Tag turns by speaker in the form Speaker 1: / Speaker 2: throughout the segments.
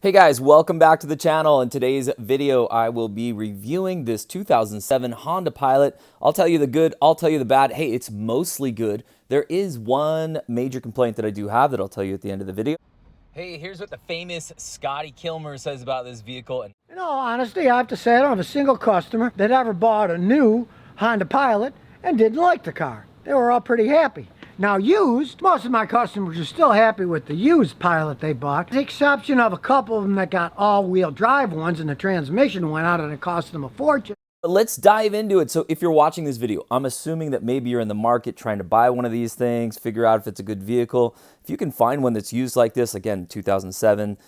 Speaker 1: Hey guys, welcome back to the channel. In today's video, I will be reviewing this 2007 Honda Pilot. I'll tell you the good, I'll tell you the bad. Hey, it's mostly good. There is one major complaint that I do have that I'll tell you at the end of the video. Hey, here's what the famous Scotty Kilmer says about this vehicle.
Speaker 2: In all honesty, I have to say I don't have a single customer that ever bought a new Honda Pilot and didn't like the car. They were all pretty happy. Now used, most of my customers are still happy with the used Pilot they bought, with the exception of a couple of them that got all-wheel drive ones and the transmission went out and it cost them a fortune.
Speaker 1: Let's dive into it. So if you're watching this video, I'm assuming that maybe you're in the market trying to buy one of these things, figure out if it's a good vehicle. If you can find one that's used like this, again, 2007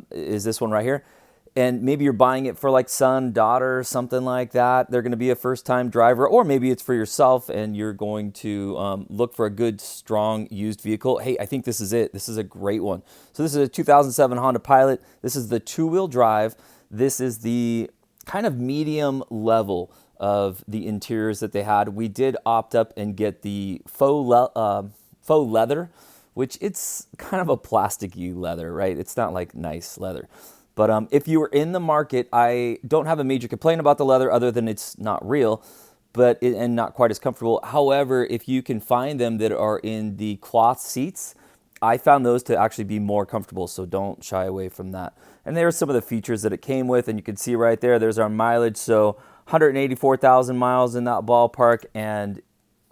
Speaker 1: is this one right here. And maybe you're buying it for like son, daughter, something like that. They're going to be a first-time driver, or maybe it's for yourself and you're going to look for a good, strong, used vehicle. Hey, I think this is it. This is a great one. So this is a 2007 Honda Pilot. This is the two-wheel drive. This is the kind of medium level of the interiors that they had. We did opt up and get the faux leather, which it's kind of a plasticky leather, right? It's not like nice leather. But if you were in the market, I don't have a major complaint about the leather other than it's not real, and not quite as comfortable. However, if you can find them that are in the cloth seats, I found those to actually be more comfortable, so don't shy away from that. And there are some of the features that it came with, and you can see right there, there's our mileage. So 184,000 miles in that ballpark, and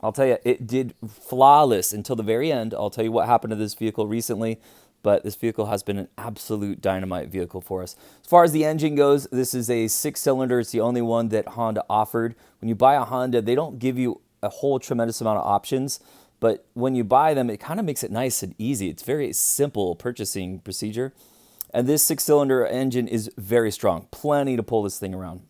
Speaker 1: I'll tell you, it did flawless until the very end. I'll tell you what happened to this vehicle recently, but this vehicle has been an absolute dynamite vehicle for us. As far as the engine goes, this is a 6-cylinder. It's the only one that Honda offered. When you buy a Honda, they don't give you a whole tremendous amount of options, but when you buy them, it kind of makes it nice and easy. It's very simple purchasing procedure. And this 6-cylinder engine is very strong. Plenty to pull this thing around.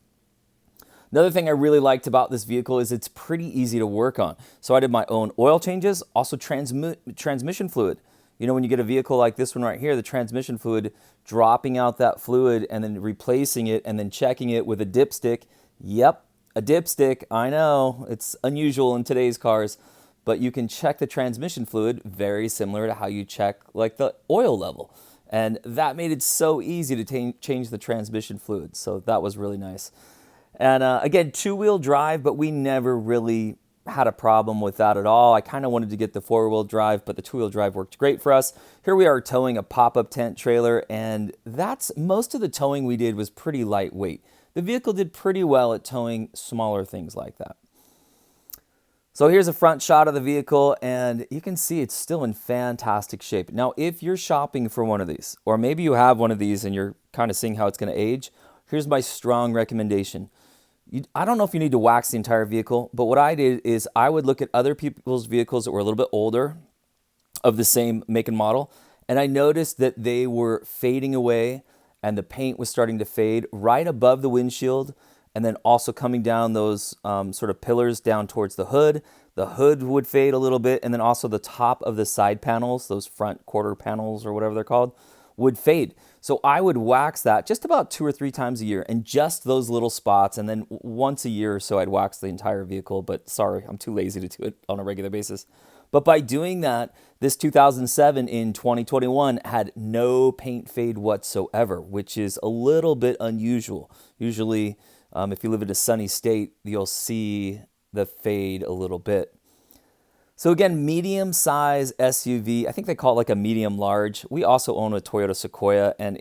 Speaker 1: Another thing I really liked about this vehicle is it's pretty easy to work on. So I did my own oil changes, also transmission fluid. You know, when you get a vehicle like this one right here, the transmission fluid, dropping out that fluid and then replacing it and then checking it with a dipstick. Yep, a dipstick. I know, it's unusual in today's cars, but you can check the transmission fluid very similar to how you check like the oil level. And that made it so easy to change the transmission fluid. So that was really nice. And again, two-wheel drive, but we never really had a problem with that at all. I kind of wanted to get the four-wheel drive, but the two-wheel drive worked great for us. Here we are towing a pop-up tent trailer, and that's most of the towing we did was pretty lightweight. The vehicle did pretty well at towing smaller things like that. So here's a front shot of the vehicle, and you can see it's still in fantastic shape. Now, if you're shopping for one of these, or maybe you have one of these and you're kind of seeing how it's going to age, here's my strong recommendation. I don't know if you need to wax the entire vehicle, but what I did is I would look at other people's vehicles that were a little bit older of the same make and model, and I noticed that they were fading away and the paint was starting to fade right above the windshield, and then also coming down those sort of pillars down towards the hood. The hood would fade a little bit, and then also the top of the side panels, those front quarter panels or whatever they're called, would fade. So I would wax that just about 2 or 3 times a year, and just those little spots, and then once a year or so I'd wax the entire vehicle, but sorry, I'm too lazy to do it on a regular basis. But by doing that, this 2007 in 2021 had no paint fade whatsoever, which is a little bit unusual. Usually, if you live in a sunny state, you'll see the fade a little bit. So again, medium size SUV. I think they call it like a medium large. We also own a Toyota Sequoia, and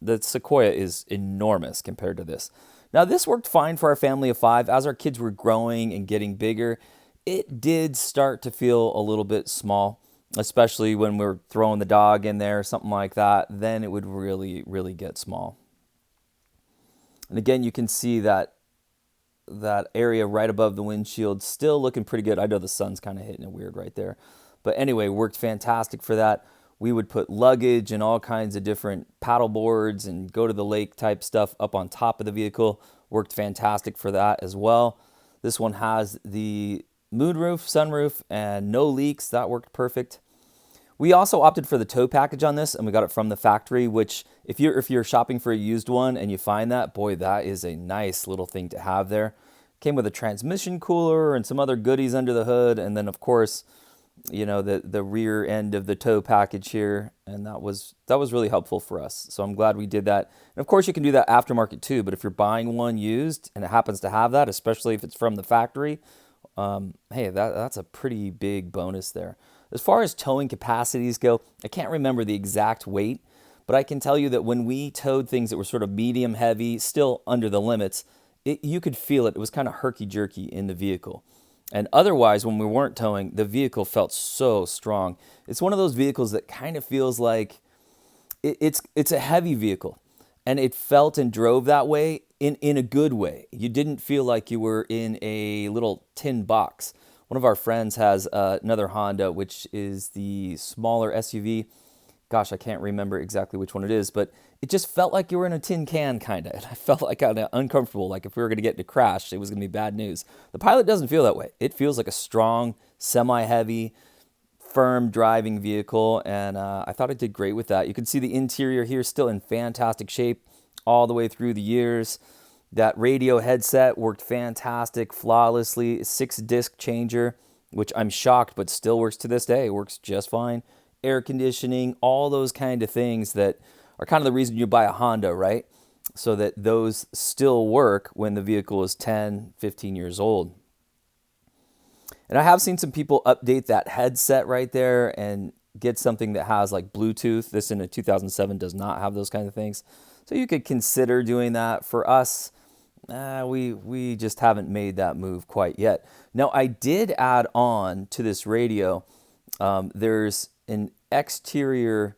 Speaker 1: the Sequoia is enormous compared to this. Now this worked fine for our family of 5. As our kids were growing and getting bigger, it did start to feel a little bit small, especially when we're throwing the dog in there, something like that. Then it would really, really get small. And again, you can see that area right above the windshield still looking pretty good. I know the sun's kind of hitting it weird right there. But anyway, worked fantastic for that. We would put luggage and all kinds of different paddle boards and go to the lake type stuff up on top of the vehicle. Worked fantastic for that as well. This one has the moonroof, sunroof, and no leaks. That worked perfect. We also opted for the tow package on this, and we got it from the factory, which if you're shopping for a used one and you find that, boy, that is a nice little thing to have there. Came with a transmission cooler and some other goodies under the hood, and then of course the rear end of the tow package here, and that was really helpful for us. So I'm glad we did that. And of course, you can do that aftermarket too. But if you're buying one used and it happens to have that, especially if it's from the factory, hey, that's a pretty big bonus there. As far as towing capacities go, I can't remember the exact weight, but I can tell you that when we towed things that were sort of medium heavy, still under the limits, you could feel it. It was kind of herky-jerky in the vehicle. And otherwise, when we weren't towing, the vehicle felt so strong. It's one of those vehicles that kind of feels like it's a heavy vehicle. And it felt and drove that way in a good way. You didn't feel like you were in a little tin box. One of our friends has another Honda, which is the smaller SUV. Gosh, I can't remember exactly which one it is, but it just felt like you were in a tin can, kind of. And I felt like kind of uncomfortable, like if we were going to get in a crash, it was going to be bad news. The Pilot doesn't feel that way. It feels like a strong, semi-heavy, firm driving vehicle, and I thought it did great with that. You can see the interior here still in fantastic shape all the way through the years. That radio headset worked fantastic, flawlessly. 6-disc changer, which I'm shocked, but still works to this day. It works just fine. Air conditioning, all those kind of things that are kind of the reason you buy a Honda, right? So that those still work when the vehicle is 10, 15 years old. And I have seen some people update that headset right there and get something that has like Bluetooth. This in a 2007 does not have those kind of things. So you could consider doing that. For us, we just haven't made that move quite yet. Now, I did add on to this radio, there's an exterior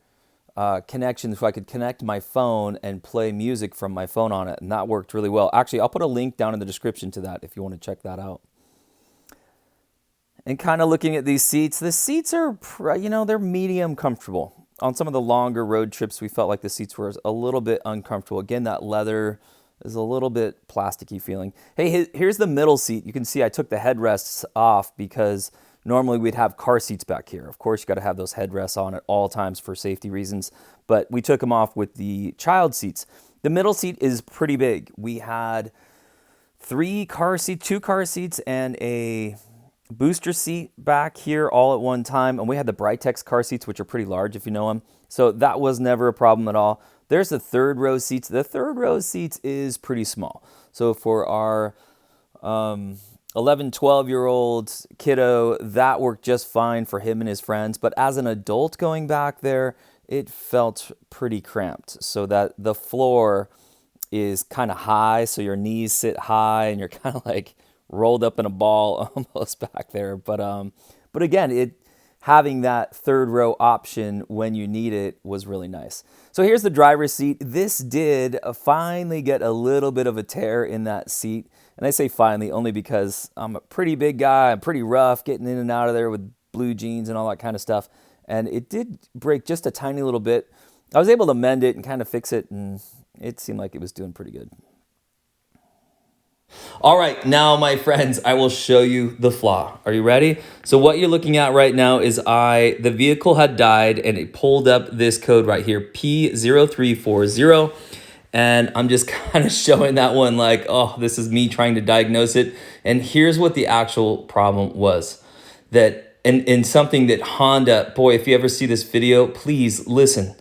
Speaker 1: connection so I could connect my phone and play music from my phone on it, and that worked really well. Actually, I'll put a link down in the description to that if you want to check that out. And kind of looking at these seats, the seats are, they're medium comfortable. On some of the longer road trips, we felt like the seats were a little bit uncomfortable. Again, that leather is a little bit plasticky feeling. Hey, here's the middle seat. You can see I took the headrests off because normally we'd have car seats back here. Of course, you got to have those headrests on at all times for safety reasons, but we took them off with the child seats. The middle seat is pretty big. We had 2 car seats and a booster seat back here all at one time, and we had the Britex car seats, which are pretty large if you know them. So that was never a problem at all. There's the third row seats. The third row seats is pretty small. So for our 11, 12-year-old kiddo, that worked just fine for him and his friends. But as an adult going back there, it felt pretty cramped. So that the floor is kind of high, so your knees sit high and you're kind of like rolled up in a ball almost back there. But again, having that third row option when you need it was really nice. So here's the driver's seat. This did finally get a little bit of a tear in that seat. And I say finally only because I'm a pretty big guy. I'm pretty rough getting in and out of there with blue jeans and all that kind of stuff. And it did break just a tiny little bit. I was able to mend it and kind of fix it, and it seemed like it was doing pretty good. All right, now my friends, I will show you the flaw. Are you ready? So what you're looking at right now is the vehicle had died and it pulled up this code right here, P0340. And I'm just kind of showing that one like, oh, this is me trying to diagnose it. And here's what the actual problem was. That, and something that Honda, boy, if you ever see this video, please listen.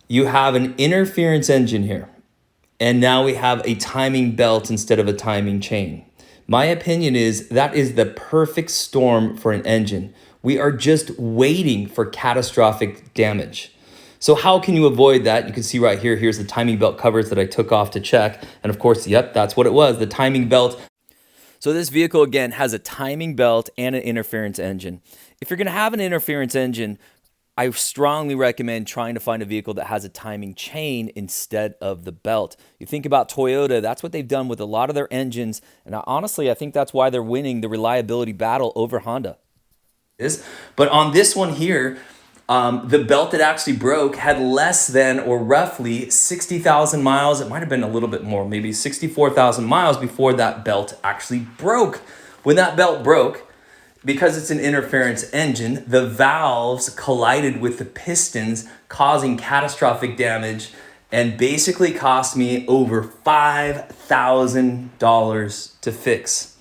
Speaker 1: You have an interference engine here. And now we have a timing belt instead of a timing chain. My opinion is that is the perfect storm for an engine. We are just waiting for catastrophic damage. So how can you avoid that? You can see right here, here's the timing belt covers that I took off to check. And of course, yep, that's what it was, the timing belt. So this vehicle, again, has a timing belt and an interference engine. If you're gonna have an interference engine, I strongly recommend trying to find a vehicle that has a timing chain instead of the belt. You think about Toyota, that's what they've done with a lot of their engines. And honestly, I think that's why they're winning the reliability battle over Honda. But on this one here, the belt that actually broke had less than or roughly 60,000 miles. It might have been a little bit more, maybe 64,000 miles before that belt actually broke. When that belt broke, because it's an interference engine, the valves collided with the pistons, causing catastrophic damage, and basically cost me over $5,000 to fix.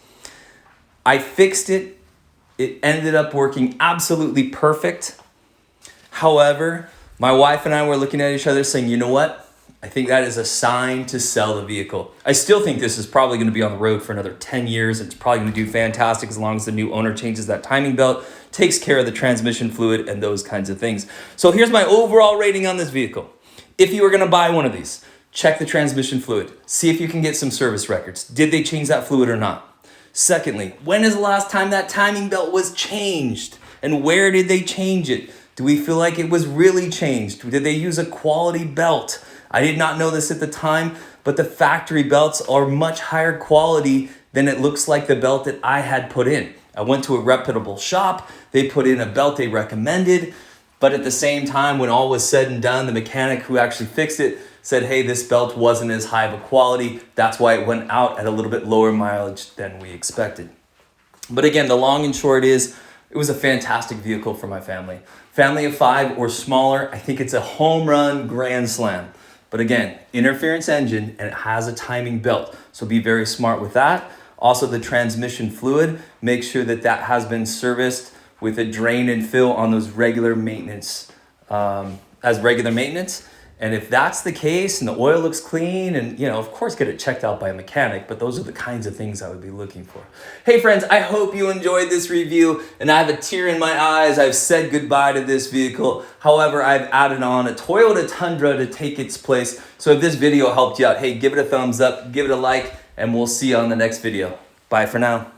Speaker 1: I fixed it. It ended up working absolutely perfect. However, my wife and I were looking at each other saying, you know what? I think that is a sign to sell the vehicle. I still think this is probably going to be on the road for another 10 years. It's probably going to do fantastic as long as the new owner changes that timing belt, takes care of the transmission fluid and those kinds of things. So here's my overall rating on this vehicle. If you were going to buy one of these, check the transmission fluid. See if you can get some service records. Did they change that fluid or not? Secondly, when is the last time that timing belt was changed? And where did they change it? Do we feel like it was really changed? Did they use a quality belt? I did not know this at the time, but the factory belts are much higher quality than it looks like the belt that I had put in. I went to a reputable shop. They put in a belt they recommended, but at the same time, when all was said and done, the mechanic who actually fixed it said, hey, this belt wasn't as high of a quality. That's why it went out at a little bit lower mileage than we expected. But again, the long and short is, it was a fantastic vehicle for my family. Family of 5 or smaller, I think it's a home run grand slam. But again, interference engine, and it has a timing belt. So be very smart with that. Also the transmission fluid, make sure that that has been serviced with a drain and fill on those regular maintenance, And if that's the case and the oil looks clean and, of course get it checked out by a mechanic, but those are the kinds of things I would be looking for. Hey friends, I hope you enjoyed this review and I have a tear in my eyes. I've said goodbye to this vehicle. However, I've added on a Toyota Tundra to take its place. So if this video helped you out, hey, give it a thumbs up, give it a like, and we'll see you on the next video. Bye for now.